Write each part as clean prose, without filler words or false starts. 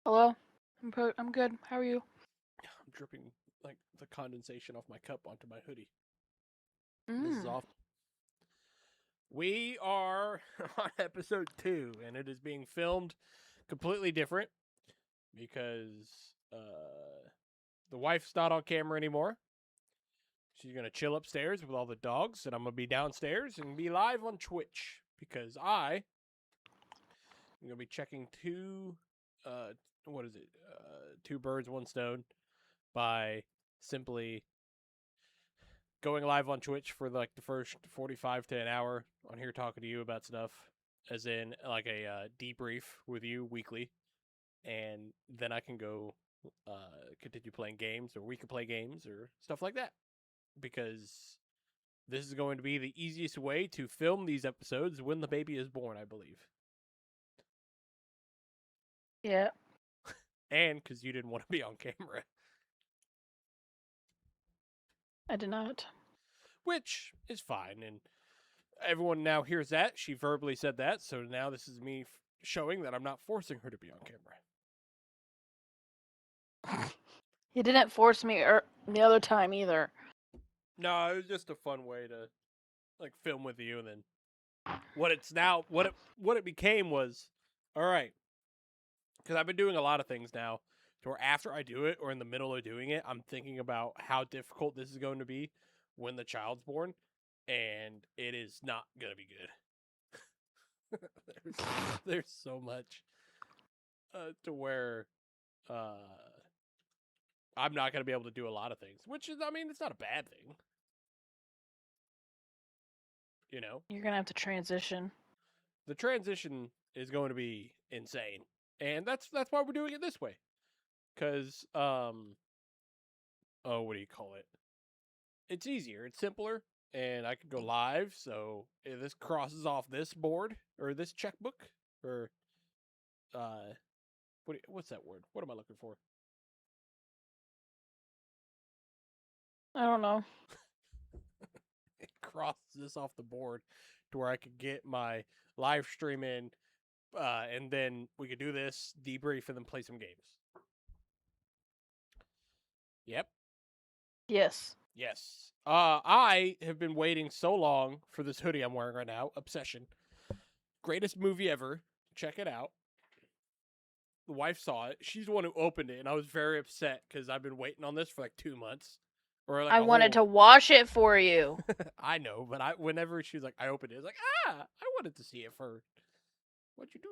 Hello? I'm good. How are you? I'm dripping like the condensation off my cup onto my hoodie. This is Mm. awful. We are on episode 2, and it is being filmed completely different because the wife's not on camera anymore. She's gonna chill upstairs with all the dogs, and I'm gonna be downstairs and be live on Twitch because I'm gonna be checking uh, what is it? Two birds, one stone by simply going live on Twitch for like the first 45 to an hour on here talking to you about stuff, as in like a debrief with you weekly, and then I can go continue playing games, or we can play games or stuff like that, because this is going to be the easiest way to film these episodes when the baby is born, I believe, Yeah, and because you didn't want to be on camera, I did not. which is fine, and everyone now hears that. She verbally said that, so now this is me showing that I'm not forcing her to be on camera. You didn't force me the other time either. No, it was just a fun way to like film with you, and then what it became was, all right, because I've been doing a lot of things now, to where after I do it or in the middle of doing it, I'm thinking about how difficult this is going to be when the child's born, and it is not gonna be good. there's so much to where uh I'm not gonna be able to do a lot of things, which is, I mean, it's not a bad thing, you know. You're gonna have to transition. The transition is going to be insane, and that's why we're doing it this way. Because oh, what do you call it? It's easier, it's simpler, and I can go live. So if this crosses off this board or this checkbook, or uh, what's that word? What am I looking for? I don't know. It crosses this off the board to where I could get my live stream in, and then we could do this debrief and then play some games. Yep. Yes. Yes. I have been waiting so long for this hoodie I'm wearing right now. Obsession. Greatest movie ever. Check it out. The wife saw it. She's the one who opened it, and I was very upset because I've been waiting on this for like 2 months, or like I a wanted whole. to wash it for you, I know, but whenever she was like, I opened it, it's like, I wanted to see it first. Why'd you do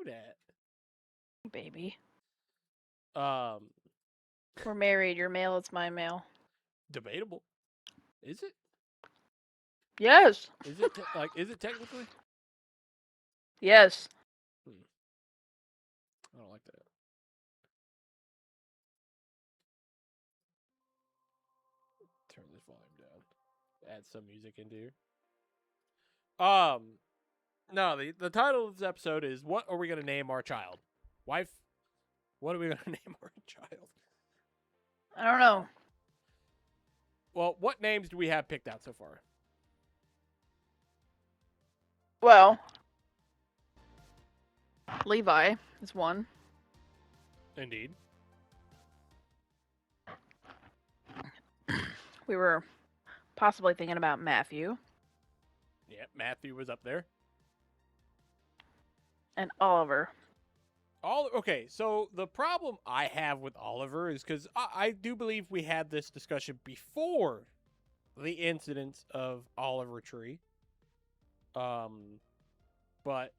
baby. that? We're married. Your mail is my mail. Debatable. Is it? Yes. Is it technically? Yes. Hmm. I don't like that. Turn this volume down. Add some music into here. Um, no, the title of this episode is, "What are we gonna name our child?" Wife, what are we gonna name our child? I don't know. Well, what names do we have picked out so far? Well, Levi is one. Indeed. We were possibly thinking about Matthew Yeah, Matthew was up there. and Oliver. Okay, so the problem I have with Oliver is because I do believe we had this discussion before the incidents of Oliver Tree. But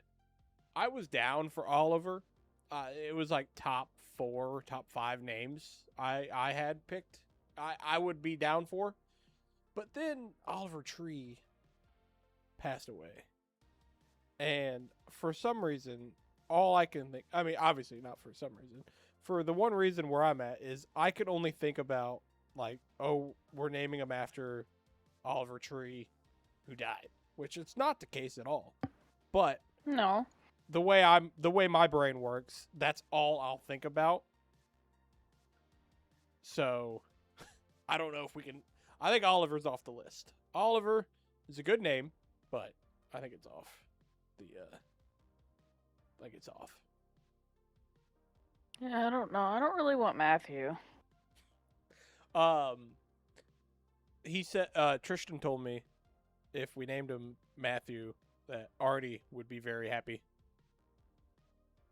I was down for Oliver. It was like top 4, top 5 names I had picked. I would be down for. But then Oliver Tree passed away. And for some reason, all I can think, I mean, obviously not for some reason, for the one reason where I'm at is I could only think about, like, oh, we're naming him after Oliver Tree who died, which it's not the case at all. But No. the way my brain works, that's all I'll think about. So I don't know if we can. I think Oliver's off the list. Oliver is a good name, but I think it's off. The like it's off. Yeah, I don't know. I don't really want Matthew. Um, he said Tristan told me if we named him Matthew, that Artie would be very happy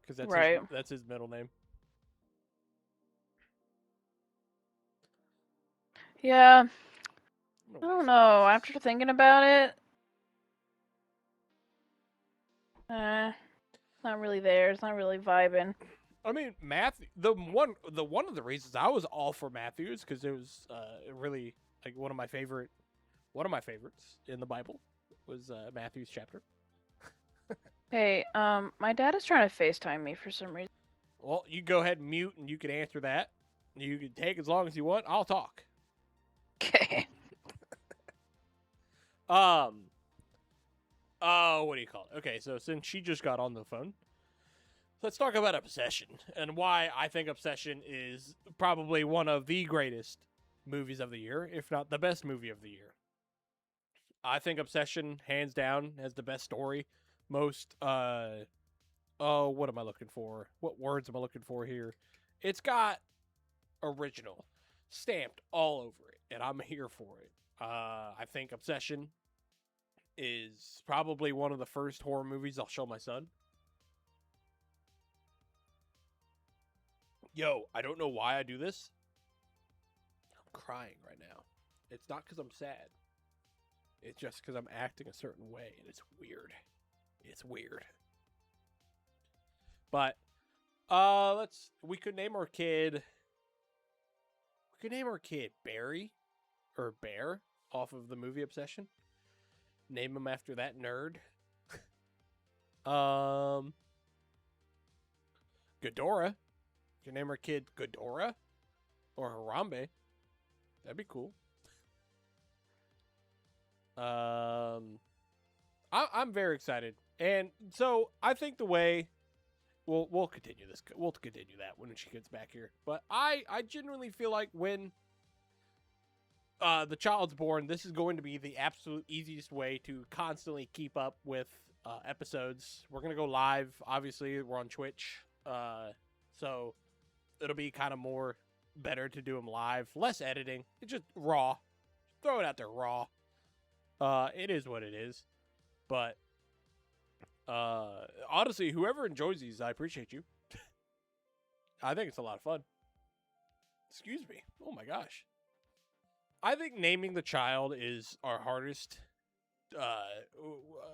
because Right. that's his middle name. Yeah, No I way, don't somebody know. else After thinking about it, not really there. It's not really vibing. I mean, Matthew. The one of the reasons I was all for Matthews because it was really like one of my favorites in the Bible was Matthew's chapter. Hey, my dad is trying to FaceTime me for some reason. Well, you go ahead and mute, and you can answer that. You can take as long as you want. I'll talk. Okay. Oh, what do you call it? Okay, so since she just got on the phone, let's talk about Obsession and why I think Obsession is probably one of the greatest movies of the year, if not the best movie of the year. I think Obsession, hands down, has the best story, most oh, what am I looking for? What words am I looking for here? It's got original stamped all over it, and I'm here for it. I think Obsession is probably one of the first horror movies I'll show my son. Yo, I don't know why I do this. I'm crying right now. It's not because I'm sad. It's just because I'm acting a certain way, and it's weird. It's weird. But we could name our kid. We could name our kid Barry or Bear off of the movie Obsession. Name him after that nerd. Ghidorah. You can name our kid Ghidorah or Harambe. That'd be cool. I'm very excited, and so I think the way we'll continue this. We'll continue that when she gets back here. But I genuinely feel like when the child's born, this is going to be the absolute easiest way to constantly keep up with episodes. We're gonna go live. Obviously, we're on Twitch, so it'll be kind of more better to do them live, less editing. It's just raw. Throw it out there raw. It is what it is. But honestly, whoever enjoys these, I appreciate you. I think it's a lot of fun. Excuse me. Oh my gosh. I think naming the child is our hardest.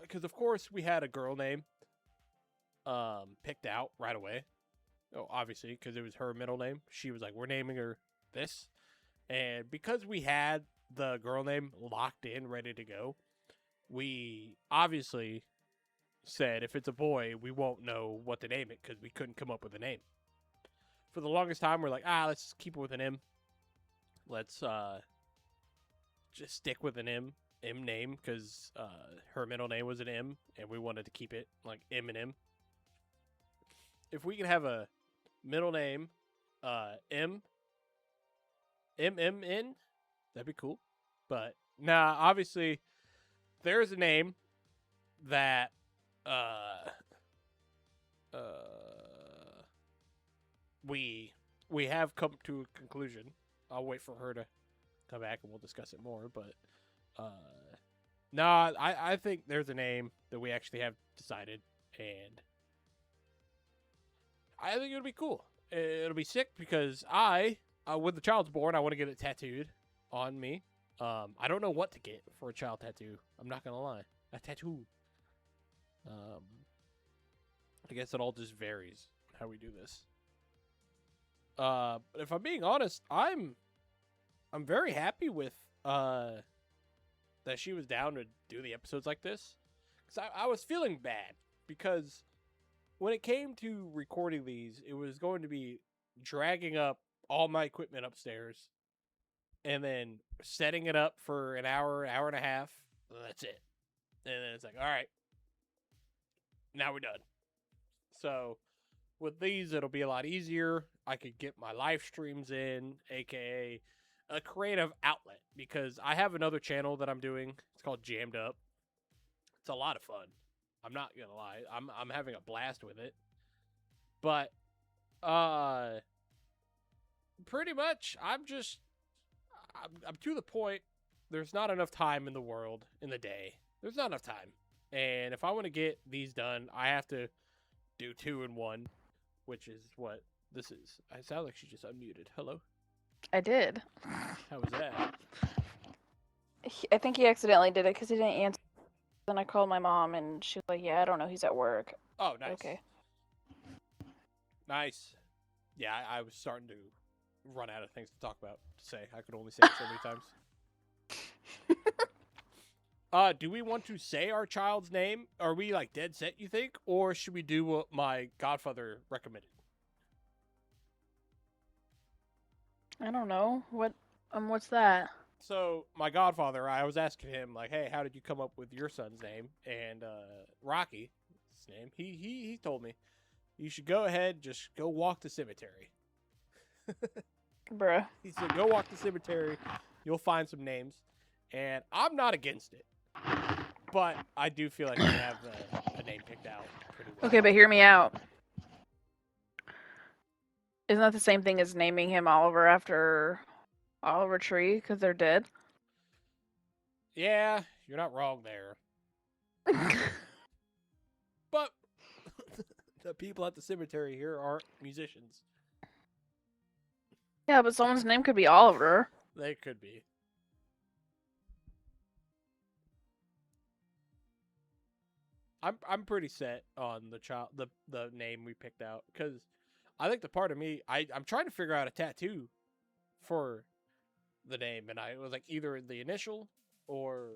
Because of course we had a girl name picked out right away. Oh, obviously, because it was her middle name. She was like, we're naming her this. And because we had the girl name locked in, ready to go, we obviously said if it's a boy, we won't know what to name it because we couldn't come up with a name. For the longest time, we're like, let's just keep it with an M. Let's just stick with an M name because her middle name was an M, and we wanted to keep it like M and M. If we could have a middle name, M N, that'd be cool. But nah, obviously, there's a name that we have come to a conclusion. I'll wait for her to come back and we'll discuss it more. But nah, I think there's a name that we actually have decided, and I think it'll be cool. It'll be sick because when the child's born, I want to get it tattooed on me. I don't know what to get for a child tattoo. I'm not gonna lie, a tattoo. I guess it all just varies how we do this. But if I'm being honest, I'm very happy with that she was down to do the episodes like this. Because I was feeling bad because when it came to recording these, it was going to be dragging up all my equipment upstairs and then setting it up for an hour and a half. That's it. And then it's like, all right, now we're done. So with these, it'll be a lot easier. I could get my live streams in, aka a creative outlet, because I have another channel that I'm doing. It's called Jammed Up. It's a lot of fun. I'm not gonna lie. I'm having a blast with it. But Uh, pretty much. I'm to the point. There's not enough time in the world in the day. There's not enough time, and if I want to get these done, I have to do two in one, which is what this is. I sound like she just unmuted. Hello. I did. How was that? I think he accidentally did it because he didn't answer. Then I called my mom, and she was like, "Yeah, I don't know. He's at work." Oh, nice. Okay. Nice. Yeah, I was starting to run out of things to talk about to say. I could only say it so many times. Do we want to say our child's name? Are we like dead set, you think? Or should we do what my godfather recommended? I don't know. What's that? So my godfather, I was asking him like, "Hey, how did you come up with your son's name?" And Rocky, his name, he told me you should go ahead, just go walk the cemetery. Bruh. He said, "Go walk the cemetery, you'll find some names," and I'm not against it, but I do feel like we have a name picked out pretty well. Okay, but hear me out. Isn't that the same thing as naming him Oliver after Oliver Tree because they're dead? Yeah, you're not wrong there, but the people at the cemetery here aren't musicians. Yeah, but someone's name could be Oliver. They could be. I'm pretty set on the name we picked out because I think the part of me I'm trying to figure out a tattoo for the name, and I was like either the initial or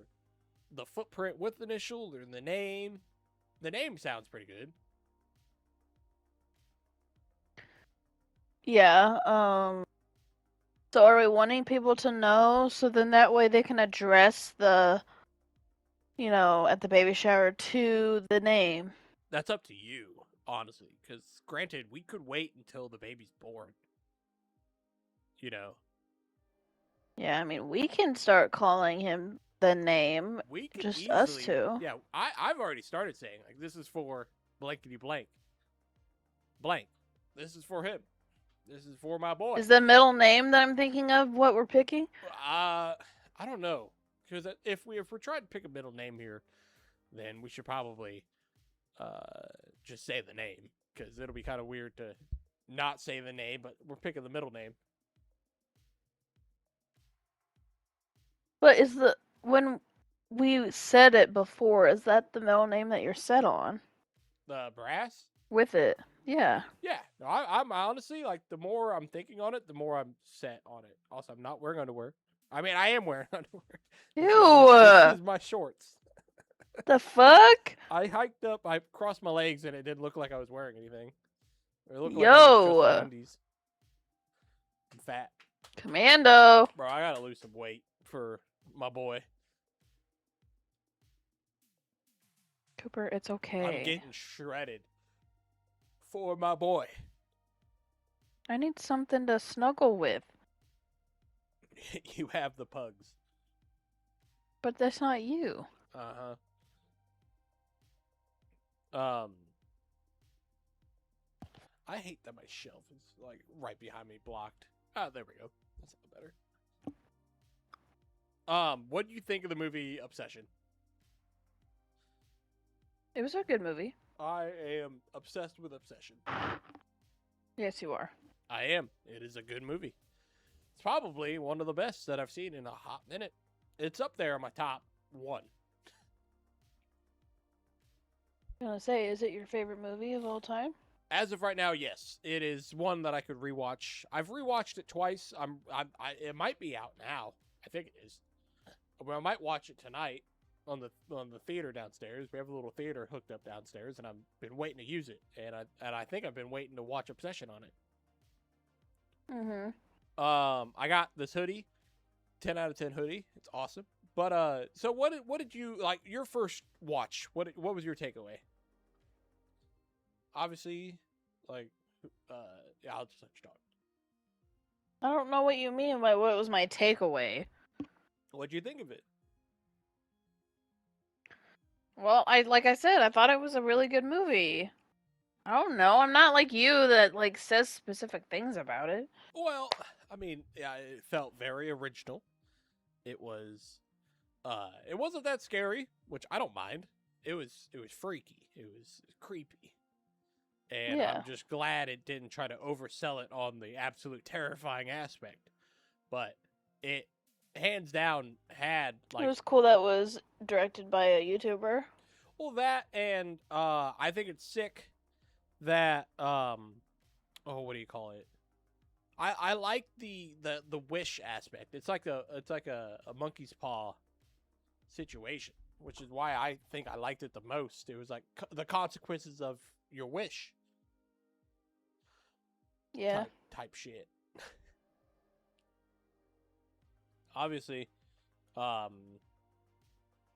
the footprint with the initial or the name. The name sounds pretty good. Yeah. So are we wanting people to know so then that way they can address the, at the baby shower to the name? That's up to you, honestly, because granted, we could wait until the baby's born. You know, Yeah, I mean, we can start calling him the name, we could just us easily. two. Yeah, I've already started saying like this is for blankety blank blank. This is for him. This is for my boy. Is the middle name that I'm thinking of what we're picking? I don't know because if we're trying to pick a middle name here, then we should probably just say the name because it'll be kind of weird to not say the name, but we're picking the middle name. But when we said it before, is that the middle name that you're set on The brass. with it? Yeah. Yeah, no, I'm honestly like the more I'm thinking on it, the more I'm set on it. Also, I'm not wearing underwear. I mean, I am wearing underwear. This Ew! is my shorts. The fuck? I hiked up. I crossed my legs, and it didn't look like I was wearing anything. It looked like I was just in Yo! undies. I'm fat, Commando! bro. I gotta lose some weight for my boy. Cooper, it's I'm okay. getting shredded for my boy. I need something to snuggle with. You have the pugs. But that's not you. Uh huh. I hate that my shelf is like right behind me, blocked. Ah, there we go. That's a little better. What do you think of the movie Obsession? It was a good movie. I am obsessed with Obsession. Yes, you are. I am. It is a good movie. It's probably one of the best that I've seen in a hot minute. It's up there on my top one. I was gonna say, is it your favorite movie of all time? As of right now, yes, it is one that I could rewatch. I've rewatched it twice. It might be out now. I think it is. Well, I might watch it tonight on the theater downstairs. We have a little theater hooked up downstairs, and I've been waiting to use it. And I think I've been waiting to watch Obsession on it. Mm-hmm. I got this hoodie, 10 out of 10 hoodie. It's awesome. But so what did you like your first watch? What was your takeaway? Obviously, like yeah, I'll just let you talk. I don't know what you mean by what was my takeaway. What'd you think of it? Well, like I said, I thought it was a really good movie. I don't know. I'm not like you that like says specific things about it. Well, I mean, yeah, it felt very original. It was it wasn't that scary, which I don't mind. It was freaky. It was creepy. And Yeah. I'm just glad it didn't try to oversell it on the absolute terrifying aspect. But it hands down had It like, was cool that was directed by a YouTuber. well, that, and I think it's sick that oh, what do you call it? I like the wish aspect. It's like a monkey's paw situation, which is why I think I liked it the most. It was like the consequences of your wish Yeah. type shit. Obviously, um,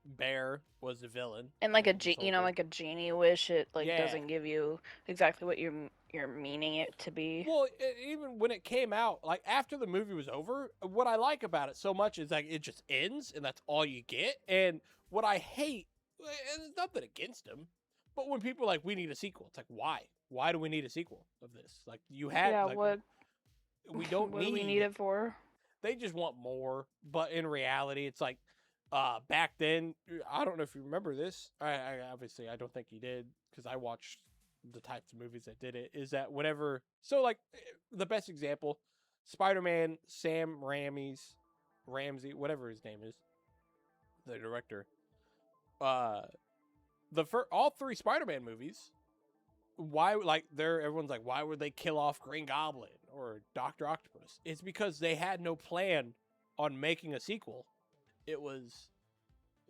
Bear was the villain And like a in this whole you know, thing. like a genie wish, it like Yeah. doesn't give you exactly what you're meaning it to be. Well, even when it came out, like after the movie was over, what I like about it so much is like it just ends and that's all you get. And what I hate, and it's nothing against him, but when people are like, we need a sequel, it's like, why? Why do we need a sequel of this? Like, you had, Yeah, like, what we don't what do we need need, it for? they just want more. But in reality, it's like, back then, I don't know if you remember this. I obviously, I don't think you did because I watched the types of movies that did it. Is that whenever, so like, the best example, Spider-Man, Sam Ramsey, whatever his name is, the director. Uh, all three Spider-Man movies, why, like, they're, everyone's like, why would they kill off Green Goblin or Doctor Octopus? It's because they had no plan on making a sequel. It was,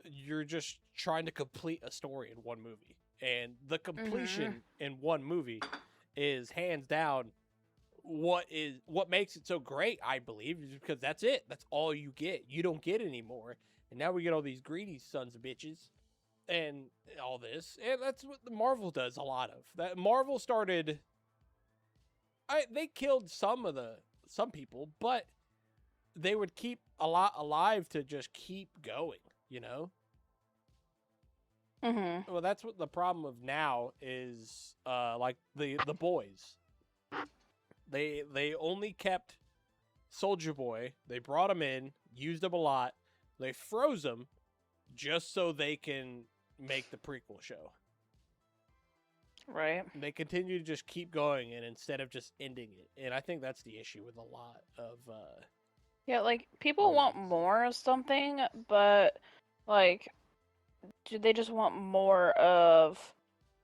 you're just trying to complete a story in one movie, and the Mhm. completion in one movie is hands down what makes it so great. I believe is because that's it. That's all you get. You don't get any more. And now we get all these greedy sons of bitches and all this, and that's what the Marvel does a lot of. That Marvel started. They killed some people, but they would keep a lot alive to just keep going. You know. Mhm. Well, that's what the problem of now is. Like the boys, they only kept Soldier Boy. They brought him in, used him a lot. They froze him just so they can make the prequel show. Right. They continue to just keep going, and instead of just ending it, and I think that's the issue with a lot of Yeah, like people want movies. more of something, but like do they just want more of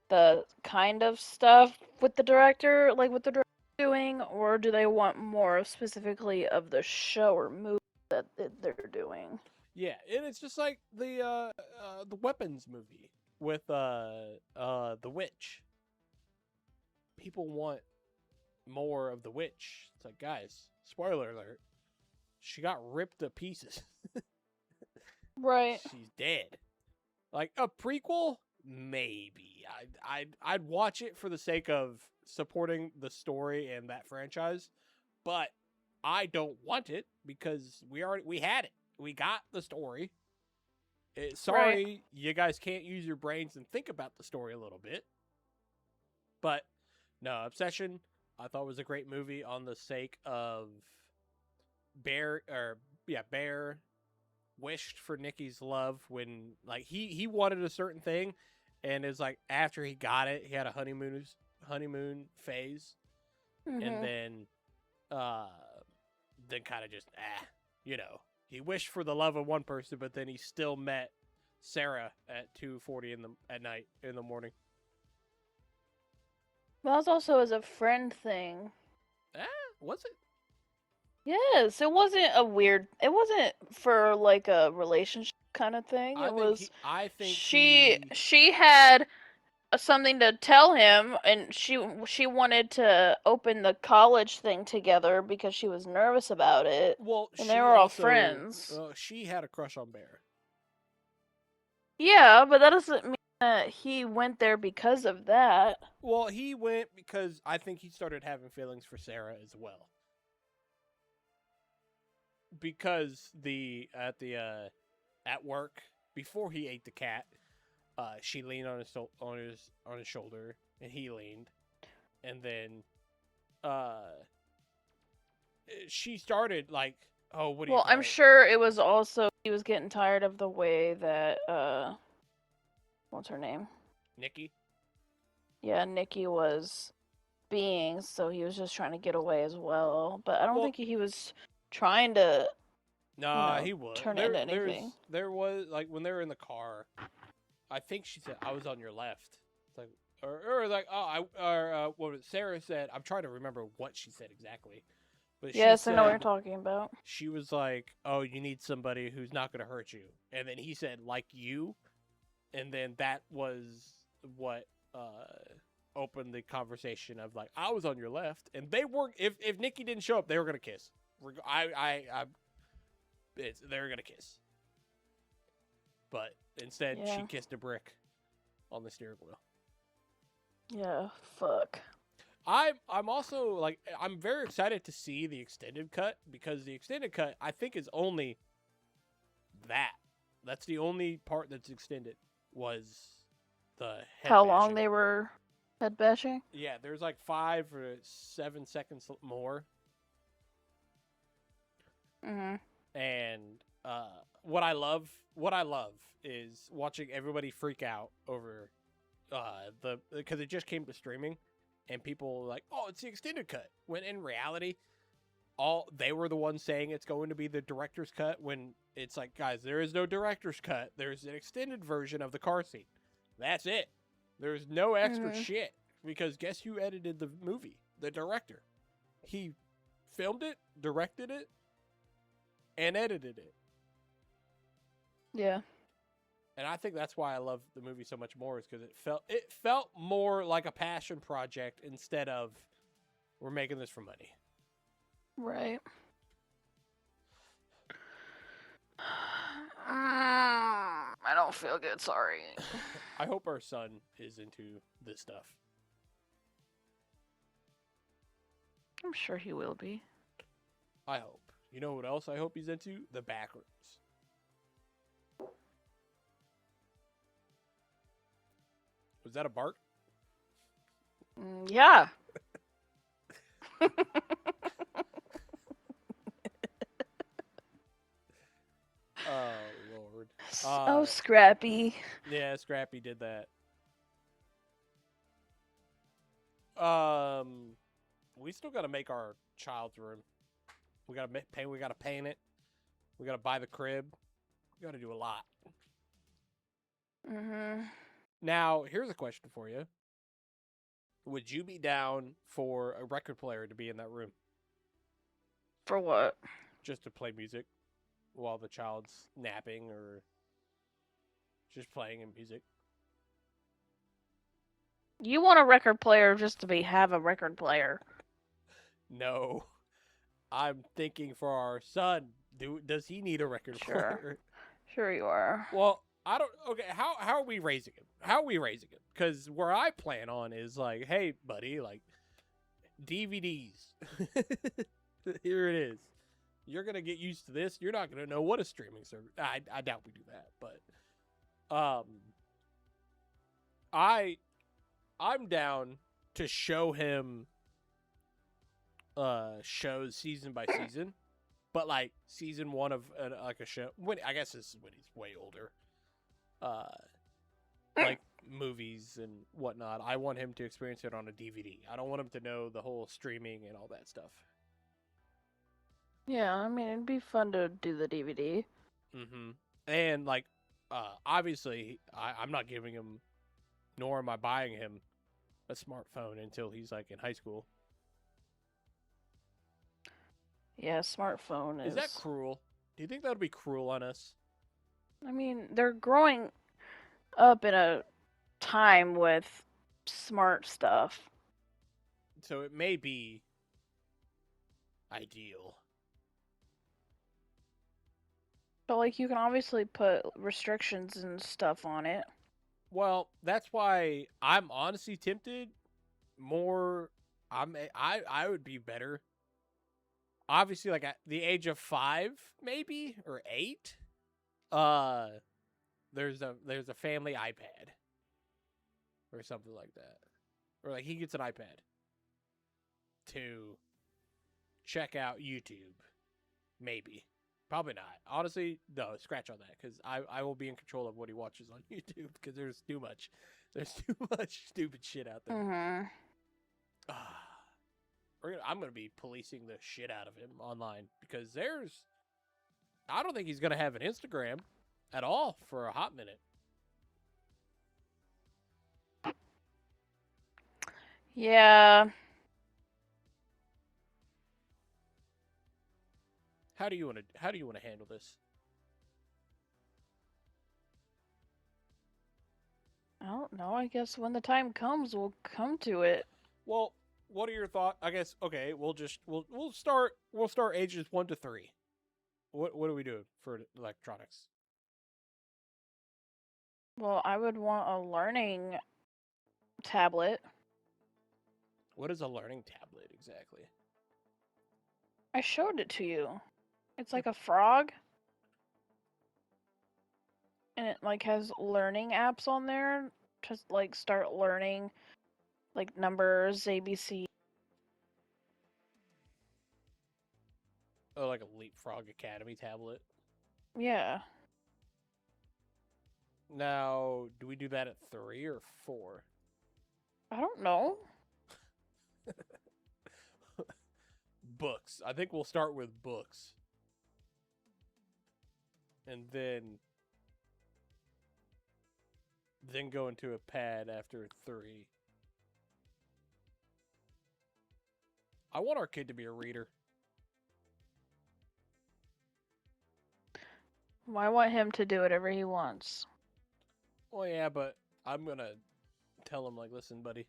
the kind of stuff with the director, like what the director doing, or do they want more specifically of the show or movie that they're doing? Yeah, and it's just like the weapons movie with the witch. People want more of the witch. It's like, guys, spoiler alert, she got ripped to pieces. Right. She's dead. Like a prequel, maybe. I'd watch it for the sake of supporting the story and that franchise, but I don't want it because we had it. We got the story. Right. Sorry, you guys can't use your brains and think about the story a little bit. But no, Obsession, I thought was a great movie on the sake of Bear, or yeah, Bear wished for Nikki's love when, like, he wanted a certain thing, and it's like after he got it, he had a honeymoon phase, and Mhm. uh then kind of just you know, he wished for the love of one person, but then he still met Sarah at 2:40 at night in the morning. Well, that's also as a friend thing. Ah, was it? Yes, it wasn't a weird. It wasn't for like a relationship kind of thing. It was I think she he she had something to tell him, and she wanted to open the college thing together because she was nervous about it, well, and they she were all also friends. she had a crush on Bear. Yeah, but that doesn't mean that he went there because of that. Well, he went because I think he started having feelings for Sarah as well. Because the at work, before he ate the cat, she leaned on his shoulder and he leaned. and then she started like, oh, what do you Well, call I'm it? sure it was also he was getting tired of the way that what's her name? Nikki. Yeah, Nikki was being, so he was just trying to get away as well. But I don't Well, think he was trying to, nah, he was. turn it into anything. There was like when they were in the car. I think she said, "I was on your left." It's like, or like, oh, what Sarah said. I'm trying to remember what she said exactly, but she Yes, I know what you're said talking about. she was like, "Oh, you need somebody who's not going to hurt you," and then he said, "Like you," and then that was what opened the conversation of like, "I was on your left," and they were. If Nikki didn't show up, they were going to kiss. They were going to kiss, but instead she Yeah. kissed a brick on the steering wheel. Yeah, fuck. I'm also like I'm very excited to see the extended cut because the extended cut I think is only that. That's the only part that's extended was the head How long bashing. they were head bashing? Yeah, there's like 5 or 7 seconds more, Mhm. and what I love is watching everybody freak out over the because it just came to streaming, and people were like, oh, it's the extended cut. When in reality, all they were the ones saying it's going to be the director's cut. When it's like, guys, there is no director's cut. There's an extended version of the car scene. That's it. There's no extra Mhm. shit because guess who edited the movie? The director. He filmed it, directed it, and edited it. Yeah. And I think that's why I love the movie so much more is because it felt more like a passion project instead of we're making this for money. Right. I don't feel good, sorry. I hope our son is into this stuff. I'm sure he will be. I hope. You know what else I hope he's into? The Backrooms. Was that a bark? Yeah. Oh Lord. Oh, Scrappy. Yeah, Scrappy did that. We still got to make our child's room. We got to paint. We got to paint it. We got to buy the crib. We got to do a lot. Mhm. Now, here's a question for you. Would you be down for a record player to be in that room For what? just to play music while the child's napping or just playing in music? You want a record player just to have a record player. No. I'm thinking for our son. Does he need a record Sure. player? Sure you are. Well, I don't. Okay, how are we raising him? How are we raising him? Because where I plan on is like, hey, buddy, like DVDs. Here it is. You're gonna get used to this. You're not gonna know what a streaming service. I doubt we do that, but I I'm down to show him shows season by season, but like season one of like a show. When I guess this is when he's way older. Like movies and whatnot. I want him to experience it on a DVD. I don't want him to know the whole streaming and all that stuff. Yeah, I mean, it'd be fun to do the DVD. Mm-hmm. And like, obviously, I'm not giving him, nor am I buying him a smartphone until he's like in high school. Yeah, smartphone Is that cruel? Do you think that would be cruel on us? I mean, they're growing up in a time with smart stuff. So it may be ideal. But, like, you can obviously put restrictions and stuff on it. Well, that's why I'm honestly tempted more. I would be better. Obviously, like at the age of 5, maybe or 8. Uh, there's a family iPad or something like that, or like he gets an iPad. to check out YouTube. Maybe. Probably not. Honestly, no, scratch on that, because I will be in control of what he watches on YouTube, because there's too much. There's too much stupid shit out there. Mhm. I'm going to be policing the shit out of him online, because I don't think he's going to have an Instagram at all for a hot minute. Yeah. How do you want to handle this? I don't know. I guess when the time comes, we'll come to it. Well, what are your thoughts? I guess okay, we'll start ages 1 to 3. What do we do for electronics? Well, I would want a learning tablet. What is a learning tablet exactly? I showed it to you. It's like a frog. And it like has learning apps on there to like start learning like numbers, ABC. Oh, like a Leapfrog Academy tablet. Yeah. Now, do we do that at 3 or 4? I don't know. Books. I think we'll start with books. And then go into a pad after 3. I want our kid to be a reader. I want him to do whatever he wants. Well, yeah, but I'm going to tell him, like, listen, buddy.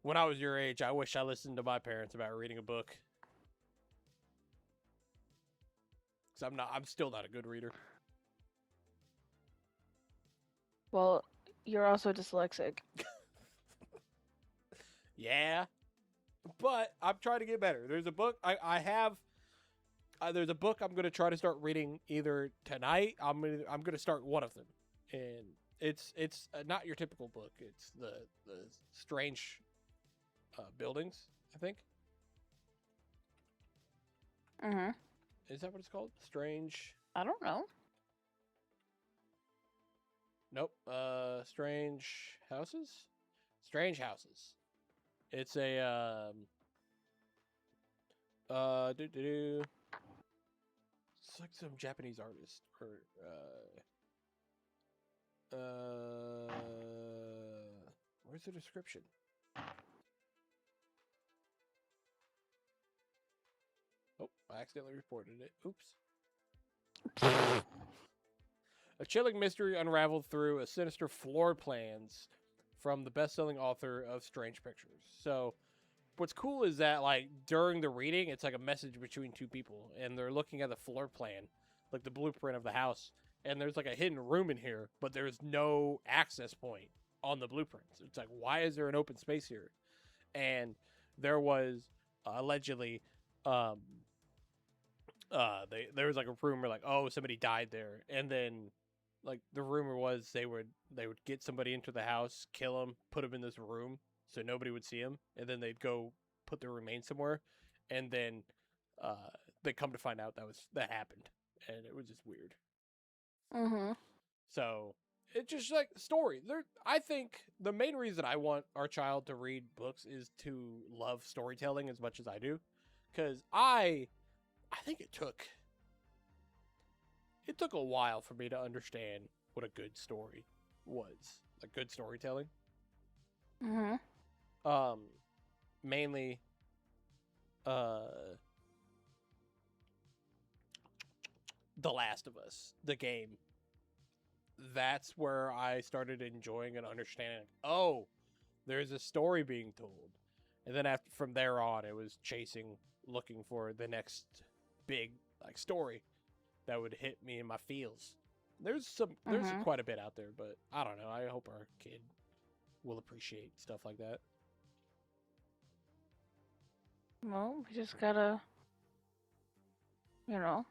When I was your age, I wish I listened to my parents about reading a book. Because I'm still not a good reader. Well, you're also dyslexic. Yeah. But I'm trying to get better. There's a book I have. There's a book I'm going to try to start reading either tonight. I'm going to start one of them. And it's not your typical book. It's the strange buildings, I think. Mhm. Is that what it's called? Strange. I don't know. Nope. Strange houses. Strange houses. It's a it's like some Japanese artist or where's the description? Oh, I accidentally reported it. Oops. A chilling mystery unraveled through a sinister floor plans from the best-selling author of Strange Pictures. So, what's cool is that, like, during the reading, it's like a message between two people, and they're looking at the floor plan, like the blueprint of the house, and there's like a hidden room in here, but there's no access point on the blueprints. It's like, why is there an open space here? And there was allegedly, there was like a rumor, like, oh, somebody died there, and then like the rumor was they would get somebody into the house, kill him, put him in this room so nobody would see him, and then they'd go put their remains somewhere, and then they come to find out that happened, and it was just weird. Mhm. So it's just like story. I think the main reason I want our child to read books is to love storytelling as much as I do, because I think it took a while for me to understand what a good story was, like good storytelling. Mhm. Mainly, uh, The Last of Us, the game. That's where I started enjoying and understanding. Oh, there's a story being told, and then from there on, it was looking for the next big like story that would hit me in my feels. There's Mhm. quite a bit out there, but I don't know. I hope our kid will appreciate stuff like that. Well, we just gotta, you know,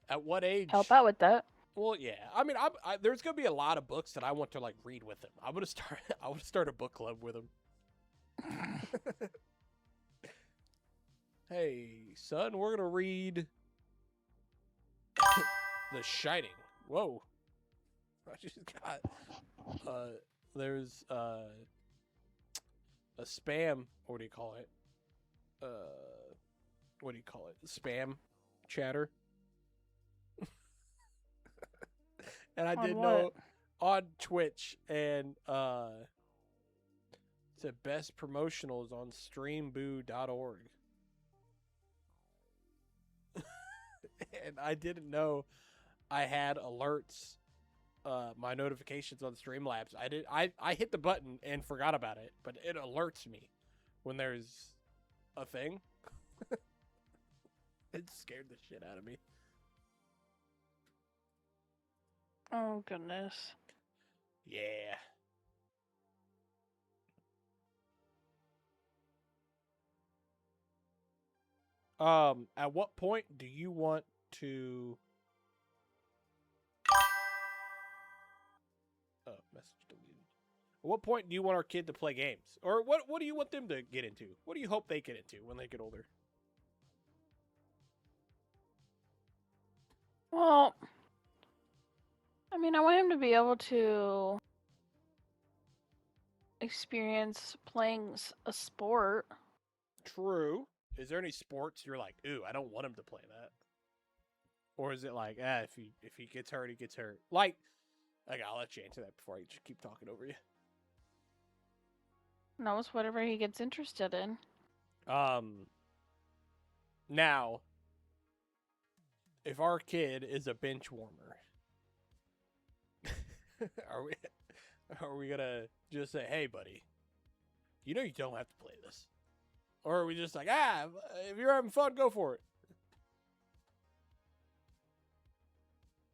At what help age? out with that. Well, yeah. I mean, there's gonna be a lot of books that I want to like read with him. I'm gonna start. I want to start a book club with him. Hey, son, we're gonna read The Shining. Whoa. I just got there's a spam, what do you call it? What do you call it? Spam chatter. And I On didn't what? know on Twitch, and it said best promotionals on streamboo.org. And I didn't know I had alerts, my notifications on Streamlabs. I hit the button and forgot about it, but it alerts me when there's a thing. It scared the shit out of me. Oh, goodness. Yeah. At what point do you want to... Oh, message deleted. At what point do you want our kid to play games? Or what do you want them to get into? What do you hope they get into when they get older? Well, I mean, I want him to be able to experience playing a sport. True. Is there any sports you're like, ooh, I don't want him to play that? Or is it like, if he gets hurt, he gets hurt? Like, I'll let you answer that before I just keep talking over you. No, it's whatever he gets interested in. Now, if our kid is a bench warmer, are we gonna just say, hey, buddy, you know you don't have to play this? Or are we just like, if you're having fun, go for it?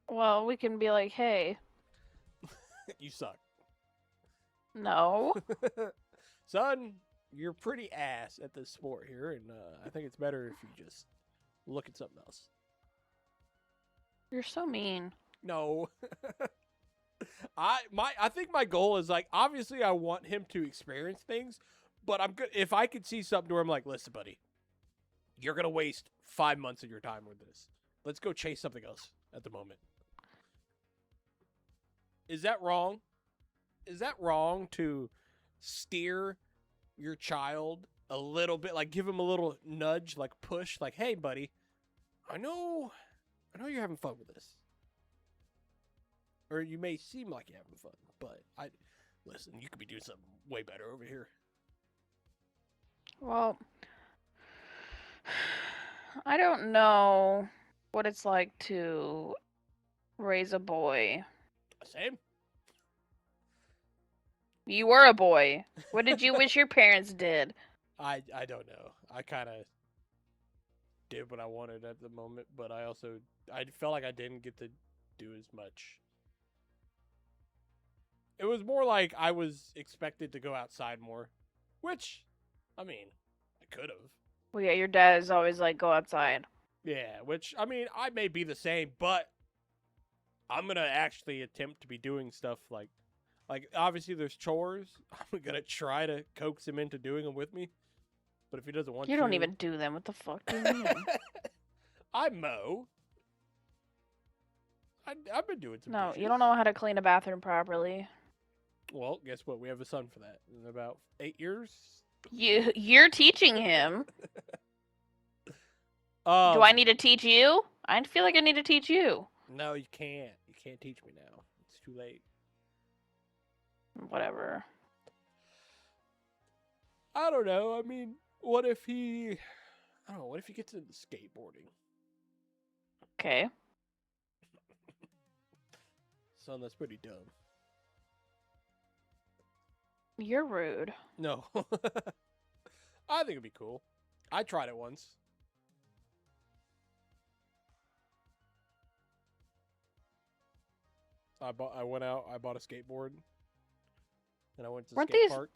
Well, we can be like, hey, You suck. no. Son, you're pretty ass at this sport here, and I think it's better if you just look at something else. You're so mean. No. I think my goal is, like, obviously I want him to experience things, but I'm good if I could see something where I'm like, listen, buddy, you're gonna waste 5 months of your time with this. Let's go chase something else at the moment. Is that wrong? Is that wrong to steer your child a little bit, like give him a little nudge, like push, like, hey, buddy, I know you're having fun with this. Or you may seem like you're having fun, but listen, you could be doing something way better over here. Well, I don't know what it's like to raise a boy. Same. You were a boy. What did you wish your parents did? I don't know. I kind of did what I wanted at the moment, but I felt like I didn't get to do as much. It was more like I was expected to go outside more, which, I mean, I could have. Well, yeah, your dad is always like, go outside. Yeah, which, I mean, I may be the same, but I'm going to actually attempt to be doing stuff like obviously there's chores. I'm going to try to coax him into doing them with me. But if he doesn't want to... You don't even do them. What the fuck do you mean? I mow. I've been doing some No, dishes. you don't know how to clean a bathroom properly. Well, guess what? We have a son for that. In about 8 years. You're teaching him. Do Um, I need to teach you? I feel like I need to teach you. No, you can't. You can't teach me now. It's too late. Whatever. I don't know. I mean, what if he... I don't know. What if he gets into skateboarding? Okay. Son, that's pretty dumb. You're rude. No. I think it'd be cool. I tried it once. I went out, I bought a skateboard, and I went to the skate park.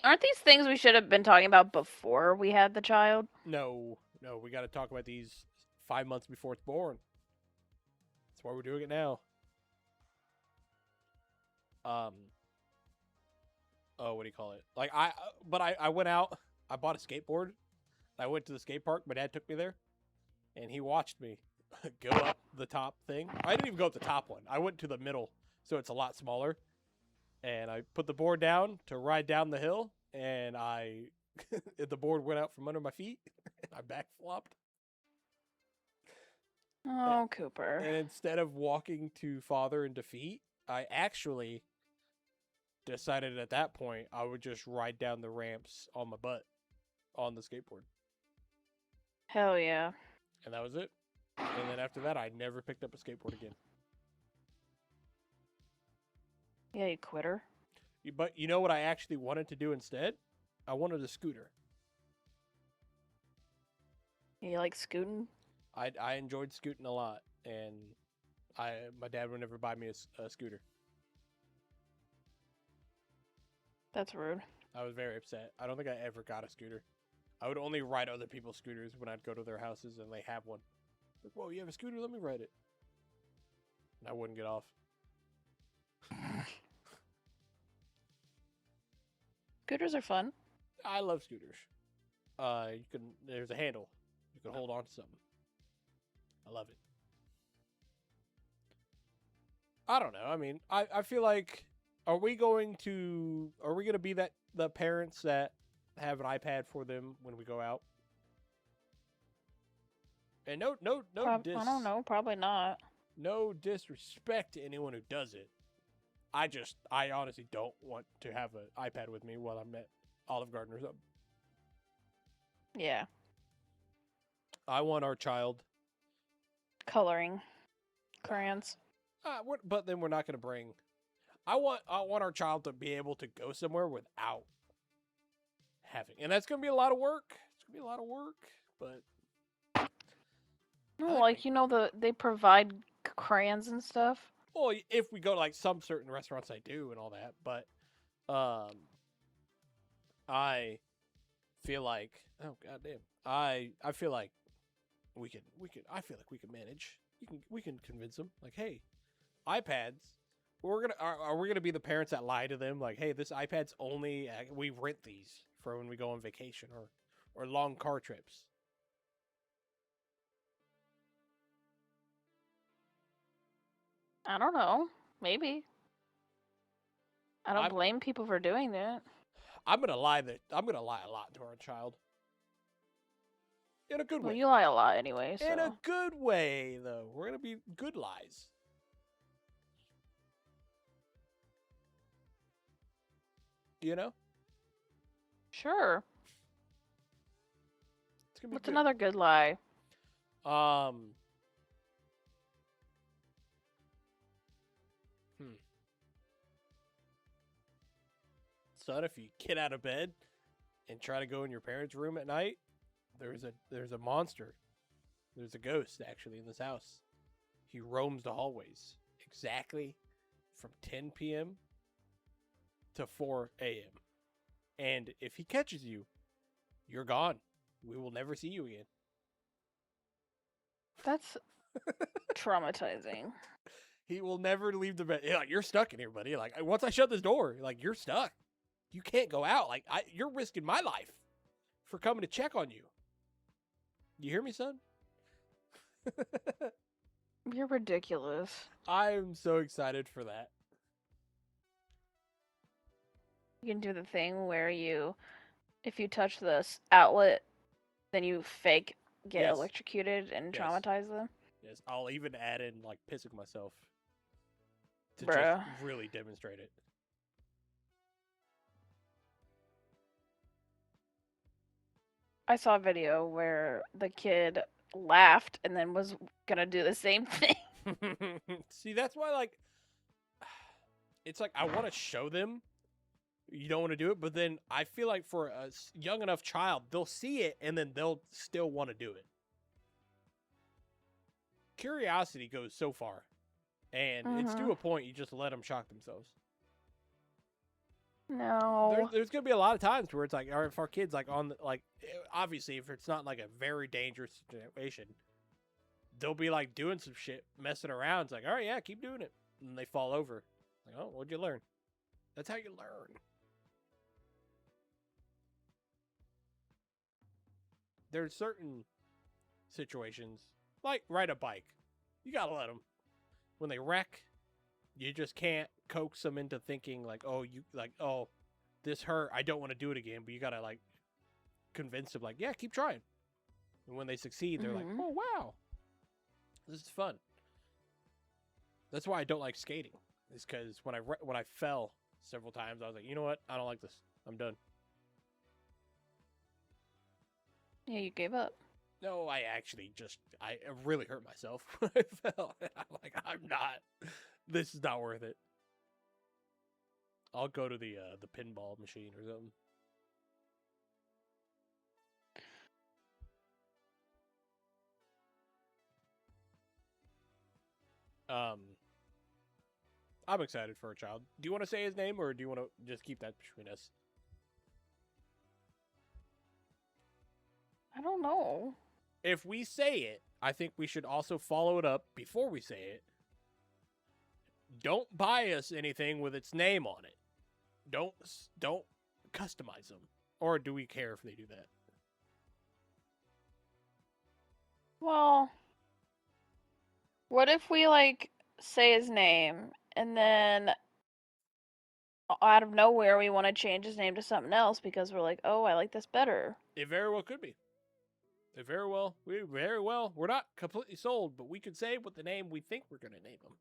Aren't these things we should have been talking about before we had the child? No, we got to talk about these 5 months before it's born. That's why we're doing it now. what do you call it? Like I went out. I bought a skateboard. I went to the skate park. My dad took me there, and he watched me go up the top thing. I didn't even go up the top one. I went to the middle, so it's a lot smaller. And I put the board down to ride down the hill, and the board went out from under my feet, and I back flopped. Oh, Cooper. And instead of walking to father in defeat, I actually decided at that point I would just ride down the ramps on my butt on the skateboard. Hell yeah. And that was it. And then after that, I never picked up a skateboard again. Yeah, you quitter. But you know what I actually wanted to do instead? I wanted a scooter. You like scooting? I enjoyed scooting a lot, and my dad would never buy me a scooter. That's rude. I was very upset. I don't think I ever got a scooter. I would only ride other people's scooters when I'd go to their houses and they have one. Like, whoa, you have a scooter? Let me ride it. And I wouldn't get off. Scooters are fun. I love scooters. There's a handle. You can hold on to something. I love it. I don't know. I mean, I feel like are we going to be the parents that have an iPad for them when we go out? And no I don't know. Probably not. No disrespect to anyone who does it. I honestly don't want to have an iPad with me while I'm at Olive Garden or something. Yeah. I want our child. Coloring. Crayons. But then we're not going to bring. I want our child to be able to go somewhere without having, and that's going to be a lot of work. It's going to be a lot of work, but No, like they provide crayons and stuff. Well, if we go to like some certain restaurants, I do and all that, but I feel like goddamn, I feel like we can I feel like we can manage. We can convince them like, hey, iPads. Are we gonna be the parents that lie to them like, hey, this iPad's only we rent these for when we go on vacation or long car trips. I don't know. Maybe. I don't blame people for doing that. I'm gonna lie a lot to our child. In a good way. Well, you lie a lot anyway, so. In a good way, though. We're gonna be good lies. You know? Sure. It's gonna be What's good. another good lie? Son, if you get out of bed and try to go in your parents' room at night, there's a monster. There's a ghost actually in this house. He roams the hallways exactly from 10 p.m. to 4 a.m. And if he catches you, you're gone. We will never see you again. That's traumatizing. He will never leave the bed. Like, you're stuck in here, buddy. Like, once I shut this door, like, you're stuck. You can't go out. Like, you're risking my life for coming to check on you. You hear me, son? You're ridiculous. I'm so excited for that. You can do the thing where if you touch this outlet, then you fake get electrocuted and traumatize them. Yes, I'll even add in, like, pissing myself to Bruh. just really demonstrate it. I saw a video where the kid laughed and then was gonna do the same thing. See, that's why, like, it's like I want to show them you don't want to do it, but then I feel like for a young enough child, they'll see it and then they'll still want to do it. Curiosity goes so far, and it's to a point you just let them shock themselves. No. There's gonna be a lot of times where it's like, or if our kids like obviously if it's not like a very dangerous situation, they'll be like doing some shit, messing around. It's like, all right, yeah, keep doing it, and they fall over. Like, oh, what'd you learn? That's how you learn. there's certain situations, like ride a bike. You gotta let them. When they wreck, you just can't coax them into thinking like, oh, this hurt. I don't want to do it again. But you gotta like convince them, like, yeah, keep trying. And when they succeed, they're like, oh wow, this is fun. That's why I don't like skating. Is because when I fell several times, I was like, you know what? I don't like this. I'm done. Yeah, you gave up. No, I actually I really hurt myself when I fell. I'm like, I'm not. This is not worth it. I'll go to the pinball machine or something. I'm excited for a child. Do you want to say his name, or do you want to just keep that between us? I don't know. If we say it, I think we should also follow it up before we say it. Don't buy us anything with its name on it. Don't customize them. Or do we care if they do that? Well, what if we like say his name and then out of nowhere we want to change his name to something else because we're like, oh, I like this better. It very well could be. We're not completely sold, but we could say what the name we think we're going to name him.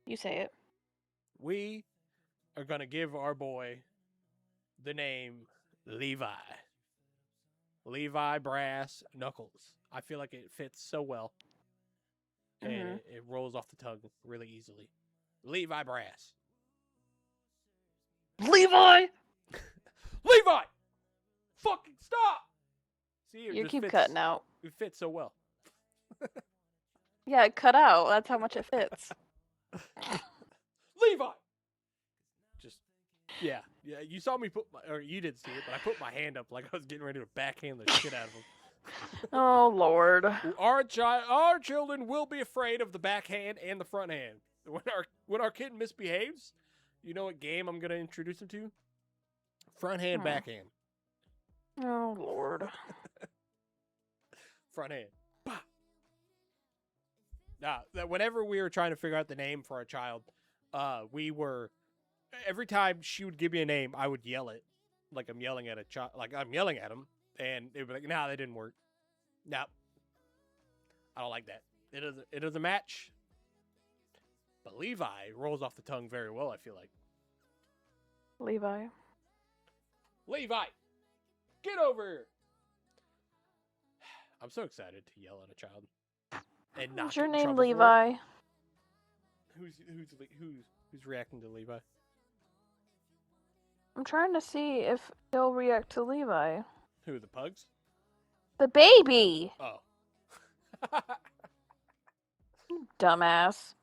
You say it. We are going to give our boy the name Levi. Levi Brass Knuckles. I feel like it fits so well. And it rolls off the tongue really easily. Levi Brass. Levi! Levi! Fucking stop! See, You keep cutting out. It fits so well. Yeah, it cut out. That's how much it fits. Levi! Just, yeah. You saw me or you didn't see it, but I put my hand up like I was getting ready to backhand the shit out of him. Oh, Lord. Our children will be afraid of the backhand and the front hand. When our kid misbehaves, you know what game I'm going to introduce him to? Front hand, backhand. Oh, Lord. Front hand. Bah! Now, whenever we were trying to figure out the name for our child, every time she would give me a name, I would yell it. Like I'm yelling at a child, like I'm yelling at him. And it would be like, nah, that didn't work. Nope. I don't like that. It doesn't match. But Levi rolls off the tongue very well, I feel like. Levi. Levi! Get over here! I'm so excited to yell at a child. And not What's your get in name, trouble Levi? for it. Who's reacting to Levi? I'm trying to see if he'll react to Levi. Who, the pugs? The baby! Oh. Dumbass.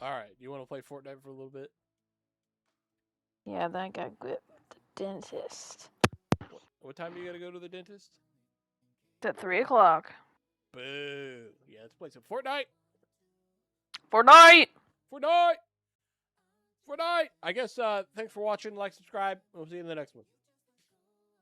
Alright, you want to play Fortnite for a little bit? Yeah, then I gotta go to the dentist. What time do you gotta go to the dentist? It's at 3 o'clock. Boo. Yeah, let's play some Fortnite. Fortnite! Fortnite! I guess, thanks for watching. Like, subscribe. We'll see you in the next one.